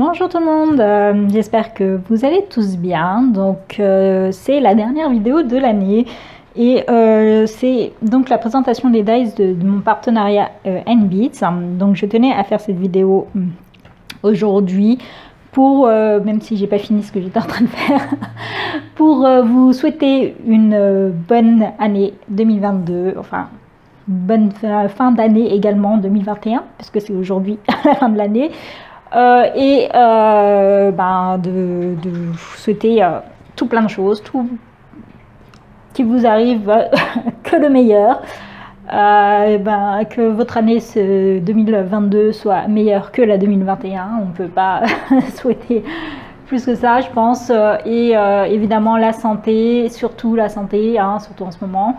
Bonjour tout le monde, j'espère que vous allez tous bien. Donc c'est la dernière vidéo de l'année et c'est donc la présentation des dice de mon partenariat NBeats. Donc je tenais à faire cette vidéo aujourd'hui pour, même si j'ai pas fini ce que j'étais en train de faire, pour vous souhaiter une bonne année 2022, enfin bonne fin d'année également 2021, parce que c'est aujourd'hui la fin de l'année. De vous souhaiter tout plein de choses, tout qui vous arrive que le meilleur, que votre année 2022 soit meilleure que la 2021. On ne peut pas souhaiter plus que ça, je pense. Et évidemment la santé, surtout la santé, surtout en ce moment.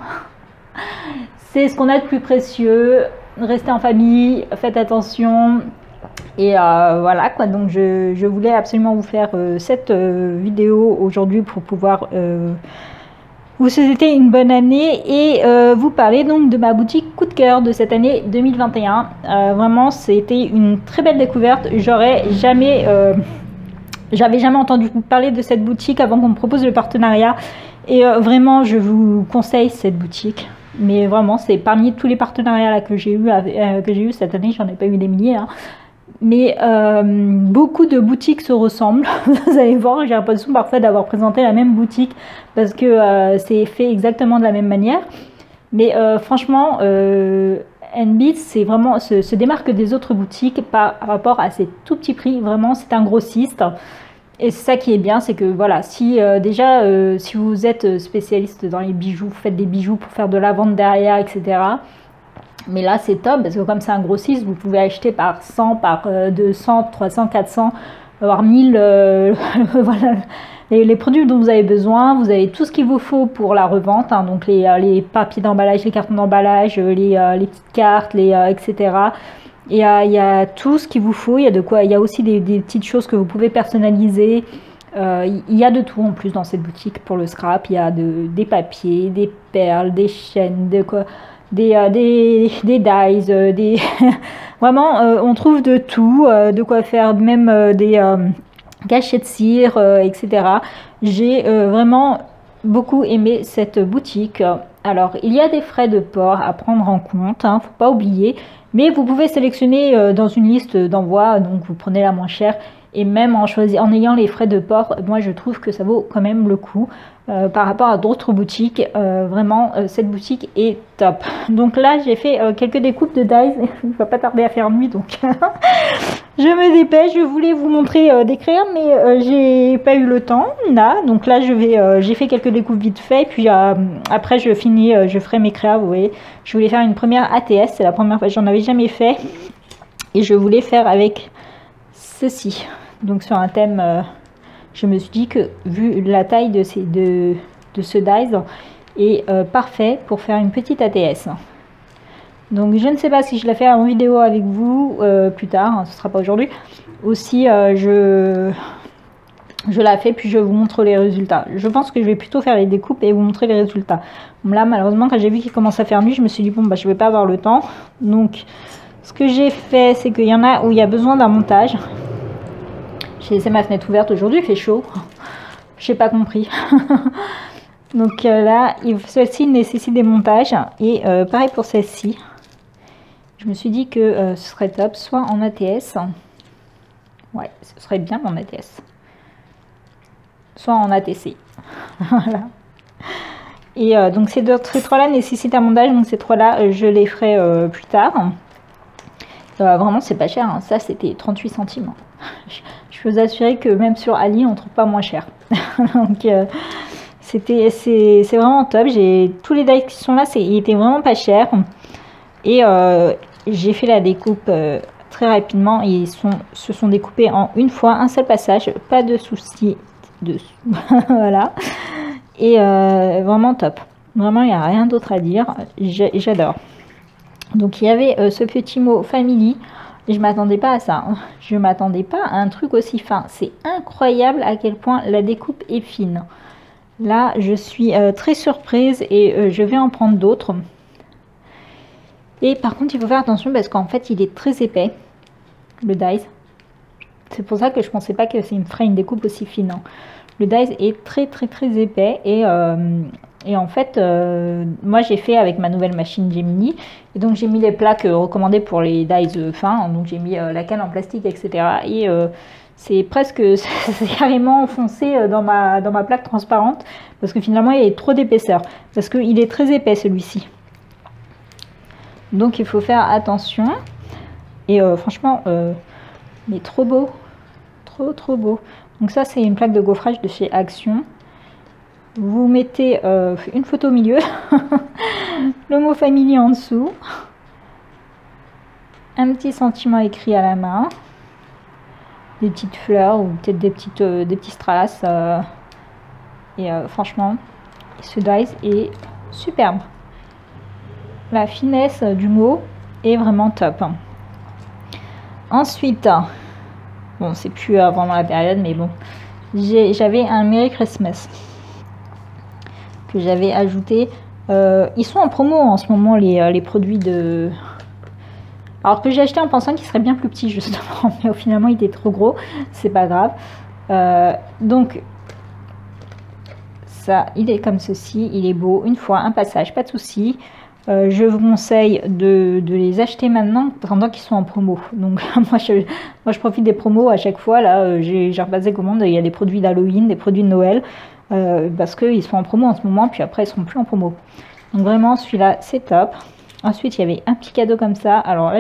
C'est ce qu'on a de plus précieux. Restez en famille, faites attention. Et voilà quoi, donc je voulais absolument vous faire cette vidéo aujourd'hui pour pouvoir vous souhaiter une bonne année et vous parler donc de ma boutique coup de cœur de cette année 2021. Vraiment c'était une très belle découverte. J'avais jamais entendu parler de cette boutique avant qu'on me propose le partenariat et vraiment je vous conseille cette boutique. Mais vraiment c'est parmi tous les partenariats là, que j'ai eu cette année, j'en ai pas eu des milliers mais beaucoup de boutiques se ressemblent. Vous allez voir, j'ai l'impression parfois d'avoir présenté la même boutique parce que c'est fait exactement de la même manière. Mais franchement, NBeats c'est vraiment se démarque des autres boutiques par rapport à ces tout petits prix. Vraiment, c'est un grossiste. Et c'est ça qui est bien, c'est que voilà, si si vous êtes spécialiste dans les bijoux, vous faites des bijoux pour faire de la vente derrière, etc. Mais là c'est top parce que comme c'est un grossiste, vous pouvez acheter par 100, par 200, 300, 400, voire 1000 voilà, les produits dont vous avez besoin. Vous avez tout ce qu'il vous faut pour la revente, donc les papiers d'emballage, les cartons d'emballage, les petites cartes, etc. Et il y a tout ce qu'il vous faut, il y a de quoi, il y a aussi des petites choses que vous pouvez personnaliser. Il y a de tout en plus dans cette boutique pour le scrap. Il y a des papiers, des perles, des chaînes, des dies, vraiment on trouve de tout, de quoi faire, même des cachets de cire, etc. J'ai vraiment beaucoup aimé cette boutique. Alors il y a des frais de port à prendre en compte, faut pas oublier, mais vous pouvez sélectionner dans une liste d'envoi, donc vous prenez la moins chère. Et même en ayant les frais de port, moi je trouve que ça vaut quand même le coup par rapport à d'autres boutiques. Vraiment, cette boutique est top. Donc là, j'ai fait quelques découpes de dies. Il ne va pas tarder à faire nuit, donc je me dépêche. Je voulais vous montrer d'écrire, mais j'ai pas eu le temps. Là, donc là, j'ai fait quelques découpes vite fait. Puis après, je ferai mes créas. Vous voyez, je voulais faire une première ATS. C'est la première fois, j'en avais jamais fait, et je voulais faire avec ceci. Donc sur un thème, je me suis dit que vu la taille de ce dies est parfait pour faire une petite ATS. Donc je ne sais pas si je la fais en vidéo avec vous plus tard, ce sera pas aujourd'hui. Aussi je la fais puis je vous montre les résultats. Je pense que je vais plutôt faire les découpes et vous montrer les résultats. Là malheureusement quand j'ai vu qu'il commence à faire nuit, je me suis dit bon bah je vais pas avoir le temps. Donc ce que j'ai fait, c'est qu'il y en a où il y a besoin d'un montage. J'ai laissé ma fenêtre ouverte aujourd'hui, il fait chaud. J'ai pas compris. Donc là, celle-ci nécessite des montages. Et pareil pour celle-ci. Je me suis dit que ce serait top, soit en ATS. Ouais, ce serait bien en ATS. Soit en ATC. Voilà. Et donc ces trois-là nécessitent un montage. Donc ces trois-là, je les ferai plus tard. Vraiment, c'est pas cher. Ça, c'était 38 centimes. Je peux vous assurer que même sur Ali, on trouve pas moins cher. Donc, c'est vraiment top. J'ai tous les dies qui sont là, ils étaient vraiment pas chers. Et j'ai fait la découpe très rapidement. Ils se sont découpés en une fois, un seul passage, pas de soucis dessus. Voilà. Et vraiment top. Vraiment, il n'y a rien d'autre à dire. J'adore. Donc il y avait ce petit mot family. Je m'attendais pas à ça. Je m'attendais pas à un truc aussi fin. C'est incroyable à quel point la découpe est fine. Là, je suis très surprise et je vais en prendre d'autres. Et par contre, il faut faire attention parce qu'en fait, il est très épais, le dies. C'est pour ça que je pensais pas que ça me ferait une découpe aussi fine, hein. Le dies est très épais et en fait, moi j'ai fait avec ma nouvelle machine Gemini, et donc j'ai mis les plaques recommandées pour les dies fins, donc j'ai mis la canne en plastique, etc. Et c'est presque, c'est carrément enfoncé dans ma plaque transparente, parce que finalement il y a trop d'épaisseur, parce qu'il est très épais celui-ci. Donc il faut faire attention. Et franchement, mais trop beau, trop beau. Donc ça c'est une plaque de gaufrage de chez Action. Vous mettez une photo au milieu, le mot family en dessous, un petit sentiment écrit à la main, des petites fleurs ou peut-être des petits strass. Et franchement, ce dies est superbe. La finesse du mot est vraiment top. Ensuite, bon, c'est plus vraiment la période, mais bon, j'avais un Merry Christmas que j'avais ajouté. Ils sont en promo en ce moment, les produits de... Alors que j'ai acheté en pensant qu'il serait bien plus petit, justement, mais finalement il était trop gros, c'est pas grave. Donc, ça, il est comme ceci, il est beau, une fois, un passage, pas de souci. Je vous conseille de les acheter maintenant pendant qu'ils sont en promo. Donc moi je profite des promos à chaque fois. Là j'ai repassé commande, il y a des produits d'Halloween, des produits de Noël, parce qu'ils sont en promo en ce moment, puis après ils seront plus en promo. Donc vraiment celui-là c'est top. Ensuite il y avait un petit cadeau comme ça. Alors là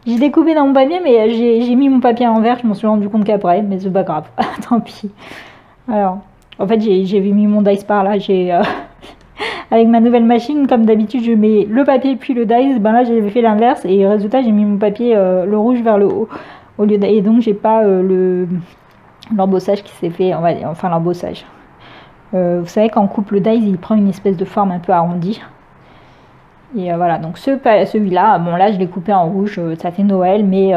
j'ai découpé dans mon papier, mais j'ai mis mon papier à l'envers, je m'en suis rendu compte qu'après, mais c'est pas grave, tant pis. Alors en fait j'ai mis mon dice par là, avec ma nouvelle machine, comme d'habitude, je mets le papier puis le dice. Ben là, j'ai fait l'inverse et résultat, j'ai mis mon papier le rouge vers le haut au lieu et donc j'ai pas l'embossage qui s'est fait. Enfin l'embossage. Vous savez, quand on coupe le dice, il prend une espèce de forme un peu arrondie. Et voilà. Donc celui-là, bon là, je l'ai coupé en rouge. Ça fait Noël, mais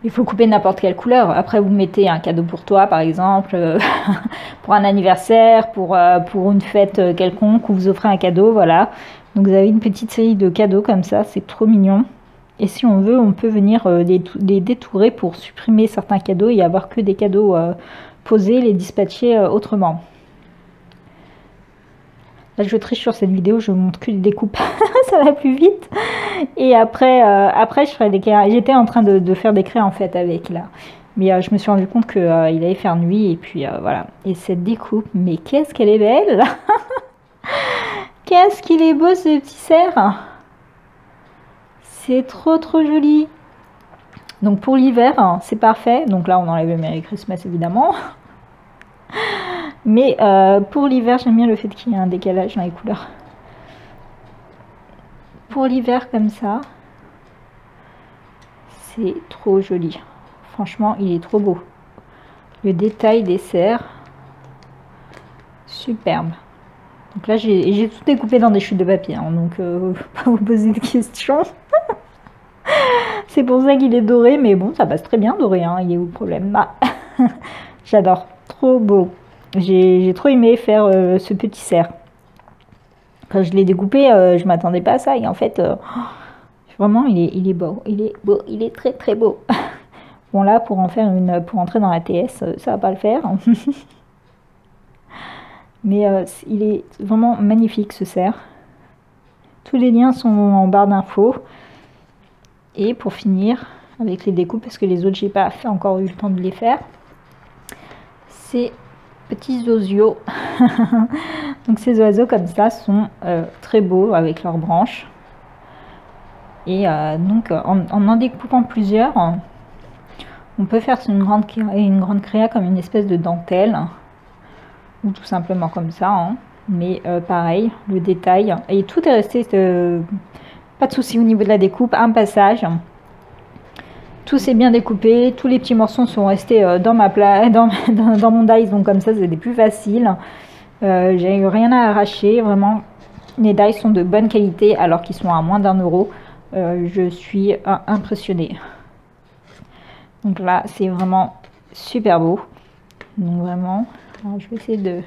il faut couper n'importe quelle couleur. Après, vous mettez un cadeau pour toi, par exemple, pour un anniversaire, pour une fête quelconque, ou vous offrez un cadeau, voilà. Donc vous avez une petite série de cadeaux comme ça, c'est trop mignon. Et si on veut, on peut venir les détourer pour supprimer certains cadeaux et avoir que des cadeaux posés, les dispatcher autrement. Là, je triche sur cette vidéo, je vous montre que des découpes, ça va plus vite. Et après je ferai des craies. J'étais en train de faire des craies en fait avec là. Mais je me suis rendu compte qu'il allait faire nuit et puis voilà. Et cette découpe, mais qu'est-ce qu'elle est belle. Qu'est-ce qu'il est beau ce petit cerf. C'est trop joli. Donc pour l'hiver, c'est parfait. Donc là, on enlève le Merry Christmas évidemment. Mais pour l'hiver, j'aime bien le fait qu'il y ait un décalage dans les couleurs. Pour l'hiver comme ça, c'est trop joli. Franchement, il est trop beau. Le détail des cerfs, superbe. Donc là, j'ai tout découpé dans des chutes de papier, hein, donc faut pas vous poser de questions. C'est pour ça qu'il est doré, mais bon, ça passe très bien doré, hein, il est où le problème? Ah. J'adore, trop beau. J'ai trop aimé faire ce petit cerf. Quand je l'ai découpé, je m'attendais pas à ça, et en fait, vraiment, il est beau, il est très beau. Bon là, pour entrer dans la TS, ça va pas le faire. Mais il est vraiment magnifique ce cerf. Tous les liens sont en barre d'infos. Et pour finir, avec les découpes, parce que les autres, j'ai pas encore eu le temps de les faire, ces petits oiseaux. Donc ces oiseaux comme ça sont très beaux avec leurs branches. Et donc en découpant plusieurs, on peut faire une grande créa comme une espèce de dentelle, ou tout simplement comme ça, hein. Mais pareil, le détail, et tout est resté, pas de souci au niveau de la découpe, un passage, tout s'est bien découpé, tous les petits morceaux sont restés dans mon dice, donc comme ça c'était plus facile. J'ai eu rien à arracher, vraiment, les dice sont de bonne qualité alors qu'ils sont à moins d'1 euro. Je suis impressionnée. Donc là, c'est vraiment super beau. Donc vraiment, alors je vais essayer de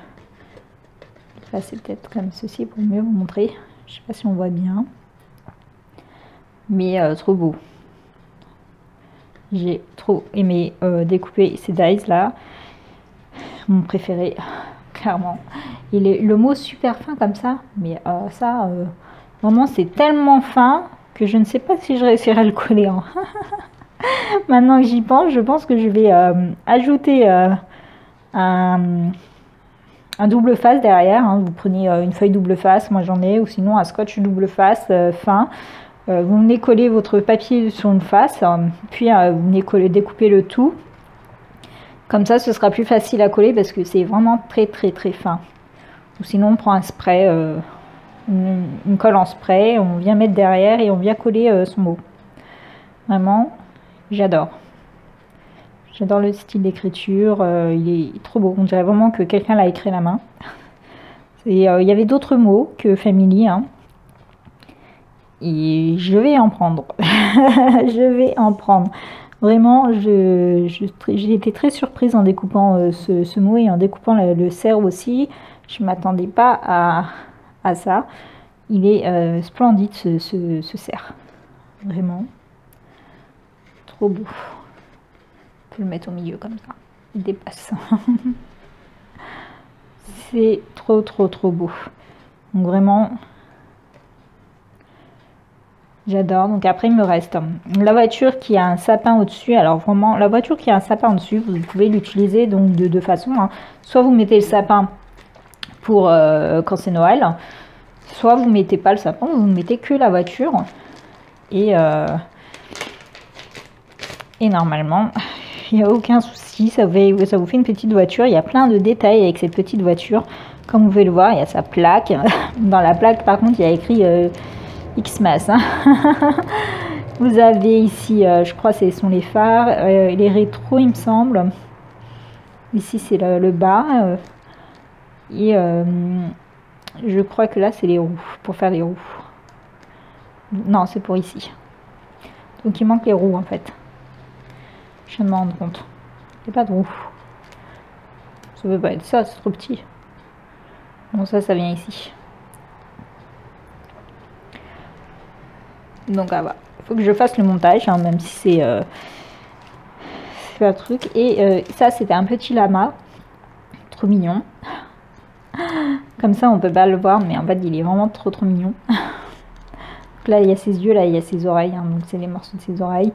passer peut-être comme ceci pour mieux vous montrer. Je sais pas si on voit bien. Mais trop beau. J'ai trop aimé découper ces dies là. Mon préféré, clairement. Il est le mot super fin comme ça, mais ça, vraiment, c'est tellement fin que je ne sais pas si je réussirai à le coller. Hein. Maintenant que j'y pense, je pense que je vais ajouter un double face derrière. Hein. Vous prenez une feuille double face, moi j'en ai, ou sinon un scotch double face fin. Vous venez coller votre papier sur une face, puis vous venez découper le tout. Comme ça, ce sera plus facile à coller parce que c'est vraiment très fin. Ou sinon, on prend un spray, une colle en spray, on vient mettre derrière et on vient coller son mot. Vraiment, j'adore. J'adore le style d'écriture, il est trop beau. On dirait vraiment que quelqu'un l'a écrit à la main. Il y avait d'autres mots que family, hein. Et je vais en prendre. Je vais en prendre. Vraiment, j'ai été très surprise en découpant ce mot et en découpant le cerf aussi. Je ne m'attendais pas à ça. Il est splendide ce cerf. Vraiment. Trop beau. On peut le mettre au milieu comme ça. Il dépasse. C'est trop beau. Donc vraiment... J'adore. Donc après, il me reste la voiture qui a un sapin au-dessus. Alors vraiment, la voiture qui a un sapin au-dessus, vous pouvez l'utiliser donc de deux façons. Hein. Soit vous mettez le sapin pour quand c'est Noël, soit vous mettez pas le sapin, vous mettez que la voiture. Et normalement, il n'y a aucun souci. Ça vous fait une petite voiture. Il y a plein de détails avec cette petite voiture. Comme vous pouvez le voir, il y a sa plaque. Dans la plaque, par contre, il y a écrit... Xmas. Hein. Vous avez ici, je crois ce sont les phares, les rétros il me semble. Ici c'est le bas. Et je crois que là c'est les roues, pour faire les roues. Non, c'est pour ici. Donc il manque les roues en fait. Je viens de me rendre compte. Il n'y a pas de roues. Ça peut pas être ça, c'est trop petit. Bon ça vient ici. Donc voilà, il faut que je fasse le montage, hein, même si c'est un truc. Et ça, c'était un petit lama, trop mignon. Comme ça, on peut pas le voir, mais en fait, il est vraiment trop mignon. Donc là, il y a ses yeux, là, il y a ses oreilles, hein, donc c'est les morceaux de ses oreilles.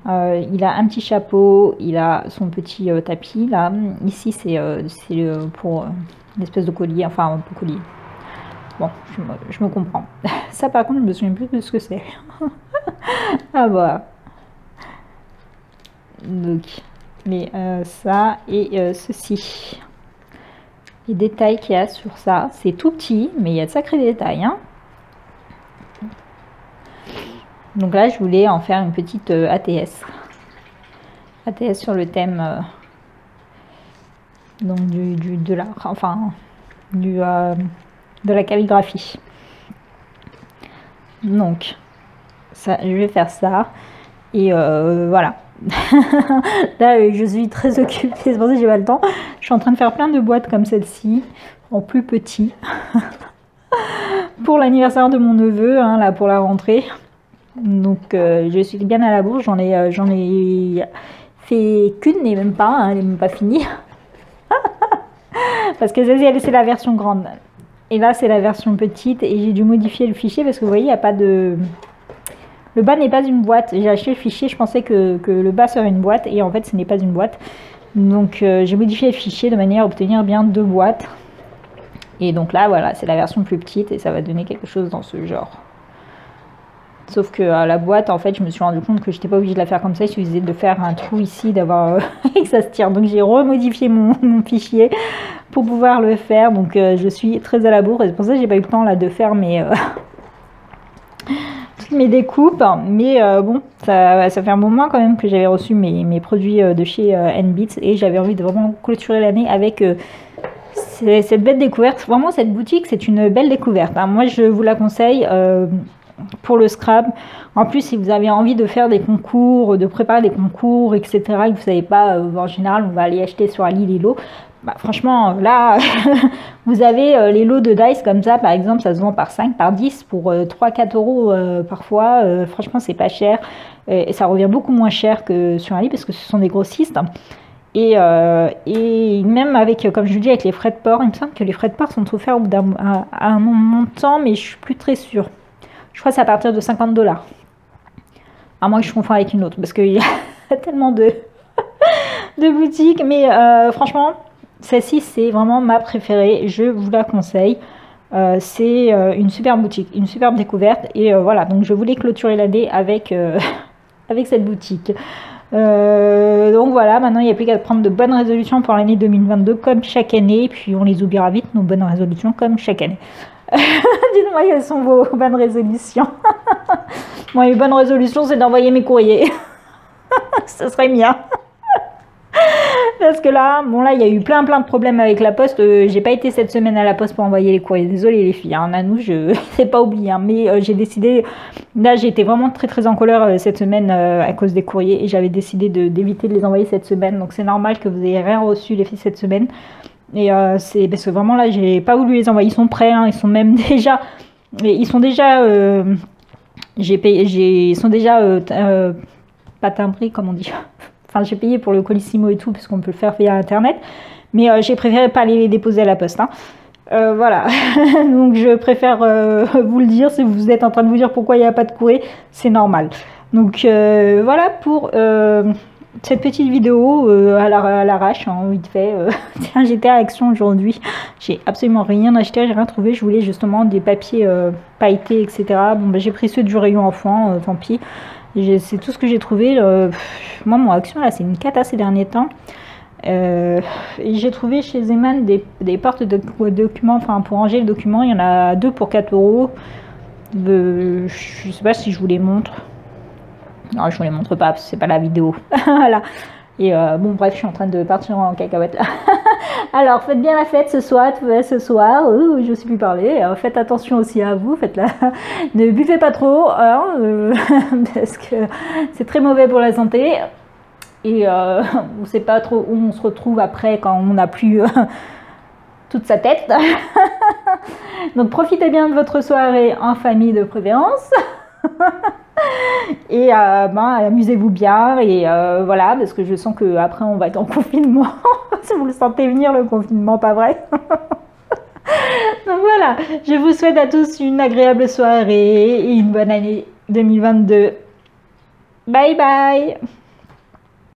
Il a un petit chapeau, il a son petit tapis, là. Ici, c'est pour une espèce de collier, enfin, un peu collier. Bon, je me comprends. Ça, par contre, je me souviens plus de ce que c'est. Ah, voilà. Donc, mais ça et ceci. Les détails qu'il y a sur ça, c'est tout petit, mais il y a de sacrés détails. Hein. Donc là, je voulais en faire une petite ATS. ATS sur le thème donc de l'art, enfin, de la calligraphie. Donc ça, je vais faire ça et voilà. Là je suis très occupée, c'est pour ça que j'ai pas le temps. Je suis en train de faire plein de boîtes comme celle-ci en plus petit pour l'anniversaire de mon neveu, hein, là pour la rentrée. Donc je suis bien à la bourre, j'en ai fait qu'une et même pas, hein, elle n'est même pas finie. Parce que c'est la version grande. Et là, c'est la version petite et j'ai dû modifier le fichier parce que vous voyez, il n'y a pas de... Le bas n'est pas une boîte. J'ai acheté le fichier, je pensais que le bas serait une boîte et en fait, ce n'est pas une boîte. Donc, j'ai modifié le fichier de manière à obtenir bien deux boîtes. Et donc là, voilà, c'est la version plus petite et ça va donner quelque chose dans ce genre. Sauf que la boîte, en fait, je me suis rendu compte que je n'étais pas obligée de la faire comme ça. Il suffisait de faire un trou ici, d'avoir et que ça se tire. Donc j'ai remodifié mon fichier pour pouvoir le faire. Donc je suis très à la bourre. Et c'est pour ça que j'ai pas eu le temps là de faire toutes mes découpes. Mais bon, ça fait un moment quand même que j'avais reçu mes produits de chez N-Beats. Et j'avais envie de vraiment clôturer l'année avec... cette belle découverte. Vraiment, cette boutique, c'est une belle découverte. Hein. Moi, je vous la conseille pour le scrap. En plus, si vous avez envie de faire des concours, de préparer des concours, etc., et que vous ne savez pas, en général, on va aller acheter sur Ali les lots. Bah, franchement, là, vous avez les lots de dice comme ça, par exemple, ça se vend par 5, par 10, pour 3-4 euros parfois. Franchement, c'est pas cher. et ça revient beaucoup moins cher que sur un lit parce que ce sont des grossistes. Et même avec, comme je vous dis, avec les frais de port, il me semble que les frais de port sont offerts à un montant, mais je suis plus très sûre. Je crois que c'est à partir de 50 $. À moins que je confonds avec une autre, parce qu'il y a tellement de boutiques. Mais franchement, celle-ci, c'est vraiment ma préférée. Je vous la conseille. C'est une superbe boutique, une superbe découverte. Et voilà, donc je voulais clôturer l'année avec, avec cette boutique. Donc voilà, maintenant il n'y a plus qu'à prendre de bonnes résolutions pour l'année 2022 comme chaque année. Puis on les oubliera vite, nos bonnes résolutions, comme chaque année. Dites-moi quelles sont vos bonnes résolutions. Moi, mes bonnes résolutions, c'est d'envoyer mes courriers. Ce serait bien. Parce que là, bon là, il y a eu plein de problèmes avec la poste. J'ai pas été cette semaine à la poste pour envoyer les courriers. Désolée les filles, hein. Nanou, je sais pas oublié, hein, mais j'ai décidé. Là, j'ai été vraiment très en colère cette semaine à cause des courriers et j'avais décidé d'éviter de les envoyer cette semaine. Donc c'est normal que vous ayez rien reçu les filles cette semaine. Et c'est parce que vraiment là, j'ai pas voulu les envoyer. Ils sont prêts, hein, ils sont même déjà. Ils sont déjà. Ils sont déjà pas timbrés, comme on dit. Enfin, j'ai payé pour le Colissimo et tout, parce qu'on peut le faire via internet. Mais j'ai préféré pas aller les déposer à la poste. Hein. Voilà. Donc je préfère vous le dire. Si vous êtes en train de vous dire pourquoi il n'y a pas de courrier, c'est normal. Donc voilà pour cette petite vidéo à l'arrache, hein, vite fait. Tiens, j'étais à Action aujourd'hui. J'ai absolument rien acheté, j'ai rien trouvé. Je voulais justement des papiers pailletés, etc. Bon, bah, j'ai pris ceux du rayon enfant, tant pis. C'est tout ce que j'ai trouvé. Moi, mon Action, là, c'est une cata ces derniers temps. J'ai trouvé chez Zeman des porte-documents, enfin, pour ranger le document. Il y en a 2 pour 4 €. Je sais pas si je vous les montre. Non, je vous les montre pas, parce que c'est pas la vidéo. Voilà. Et bon, bref, je suis en train de partir en cacahuète. Alors, faites bien la fête ce soir, je sais plus parler. Faites attention aussi à vous, faites-la. Ne buvez pas trop, hein, parce que c'est très mauvais pour la santé. Et on ne sait pas trop où on se retrouve après quand on n'a plus toute sa tête. Donc, profitez bien de votre soirée en famille de préférence. Et amusez-vous bien et voilà, parce que je sens que après on va être en confinement. Si vous le sentez venir, le confinement, pas vrai? Donc voilà, je vous souhaite à tous une agréable soirée et une bonne année 2022. Bye bye.